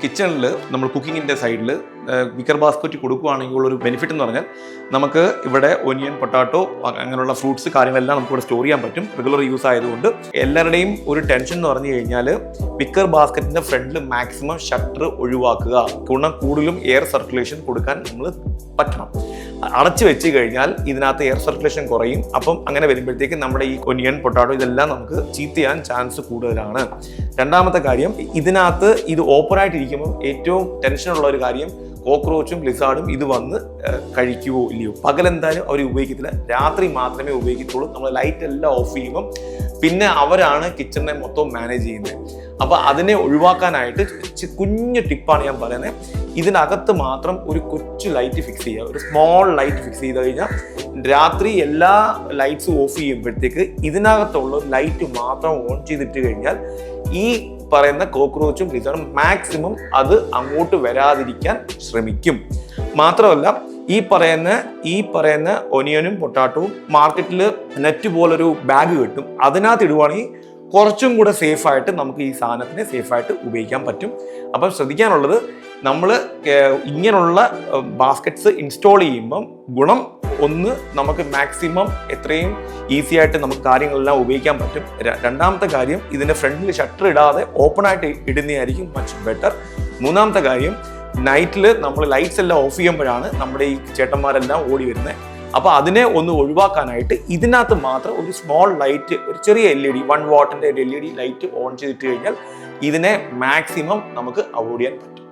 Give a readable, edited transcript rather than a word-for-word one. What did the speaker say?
കിച്ചണിൽ നമ്മൾ കുക്കിങ്ങിൻ്റെ സൈഡിൽ വിക്കർ ബാസ്ക്കറ്റ് കൊടുക്കുകയാണെങ്കിൽ ഉള്ളൊരു ബെനിഫിറ്റ് എന്ന് പറഞ്ഞാൽ നമുക്ക് ഇവിടെ ഒനിയൻ പൊട്ടാറ്റോ അങ്ങനെയുള്ള ഫ്രൂട്ട്സ് കാര്യങ്ങളെല്ലാം നമുക്ക് ഇവിടെ സ്റ്റോർ ചെയ്യാൻ പറ്റും. റെഗുലർ യൂസ് ആയതുകൊണ്ട് എല്ലാവരുടെയും ഒരു ടെൻഷൻ എന്ന് പറഞ്ഞു കഴിഞ്ഞാൽ വിക്കർ ബാസ്ക്കറ്റിൻ്റെ ഫ്രണ്ടിൽ മാക്സിമം ഷട്ടർ ഒഴിവാക്കുക. കൂടുതലും എയർ സർക്കുലേഷൻ കൊടുക്കാൻ നമ്മൾ പറ്റണം. അടച്ചു വെച്ച് കഴിഞ്ഞാൽ ഇതിനകത്ത് എയർ സർക്കുലേഷൻ കുറയും. അപ്പം അങ്ങനെ വരുമ്പോഴത്തേക്ക് നമ്മുടെ ഈ ഒനിയൻ പൊട്ടാറ്റോ ഇതെല്ലാം നമുക്ക് ചീത്ത ചെയ്യാൻ ചാൻസ് കൂടുതലാണ്. രണ്ടാമത്തെ കാര്യം, ഇതിനകത്ത് ഇത് ഓപ്പൺ ആയിട്ടിരിക്കുമ്പോൾ ഏറ്റവും ടെൻഷനുള്ള ഒരു കാര്യം കോക്രോച്ചും ലിസാർഡും ഇത് വന്ന് കഴിക്കുവോ ഇല്ലയോ. പകലെന്തായാലും അവർ ഉപയോഗിക്കത്തില്ല, രാത്രി മാത്രമേ ഉപയോഗിക്കത്തുള്ളൂ. നമ്മൾ ലൈറ്റ് എല്ലാം ഓഫ് ചെയ്യുമ്പം പിന്നെ അവരാണ് കിച്ചണിനെ മൊത്തം മാനേജ് ചെയ്യുന്നത്. അപ്പോൾ അതിനെ ഒഴിവാക്കാനായിട്ട് കുഞ്ഞു ടിപ്പാണ് ഞാൻ പറയുന്നത്. ഇതിനകത്ത് മാത്രം ഒരു കൊച്ചു ലൈറ്റ് ഫിക്സ് ചെയ്യുക, ഒരു സ്മോൾ ലൈറ്റ് ഫിക്സ് ചെയ്ത് കഴിഞ്ഞാൽ രാത്രി എല്ലാ ലൈറ്റ്സും ഓഫ് ചെയ്യുമ്പോഴത്തേക്ക് ഇതിനകത്തുള്ള ലൈറ്റ് മാത്രം ഓൺ ചെയ്തിട്ട് കഴിഞ്ഞാൽ ഈ പറയുന്ന കോക്രോച്ചും ലിസാർഡും മാക്സിമം അത് അങ്ങോട്ട് വരാതിരിക്കാൻ ശ്രമിക്കും. മാത്രമല്ല ഈ പറയുന്ന ഒനിയനും പൊട്ടാറ്റോവും മാർക്കറ്റിൽ നെറ്റ് പോലൊരു ബാഗ് കിട്ടും, അതിനകത്ത് ഇടുവാണെങ്കിൽ കുറച്ചും കൂടെ സേഫായിട്ട് നമുക്ക് ഈ സാധനത്തിനെ സേഫായിട്ട് ഉപയോഗിക്കാൻ പറ്റും. അപ്പം ശ്രദ്ധിക്കാനുള്ളത്, നമ്മൾ ഇങ്ങനെയുള്ള ബാസ്ക്കറ്റ്സ് ഇൻസ്റ്റാൾ ചെയ്യുമ്പം ഗുണം ഒന്ന്, നമുക്ക് മാക്സിമം എത്രയും ഈസി ആയിട്ട് നമുക്ക് കാര്യങ്ങളെല്ലാം ഉപയോഗിക്കാൻ പറ്റും. രണ്ടാമത്തെ കാര്യം, ഇതിൻ്റെ ഫ്രണ്ടിൽ ഷട്ടർ ഇടാതെ ഓപ്പൺ ആയിട്ട് ഇടുന്നതായിരിക്കും മച്ച് ബെറ്റർ. മൂന്നാമത്തെ കാര്യം, നൈറ്റിൽ നമ്മൾ ലൈറ്റ്സ് എല്ലാം ഓഫ് ചെയ്യുമ്പോഴാണ് നമ്മുടെ ഈ ചേട്ടന്മാരെല്ലാം ഓടി വരുന്നത്. അപ്പോൾ അതിനെ ഒന്ന് ഒഴിവാക്കാനായിട്ട് ഇതിനകത്ത് മാത്രം ഒരു സ്മോൾ ലൈറ്റ്, ഒരു ചെറിയ LED 1 വാട്ടിൻ്റെ LED ലൈറ്റ് ഓൺ ചെയ്തിട്ട് കഴിഞ്ഞാൽ ഇതിനെ മാക്സിമം നമുക്ക് അവോയ്ഡ് ചെയ്യാൻ പറ്റും.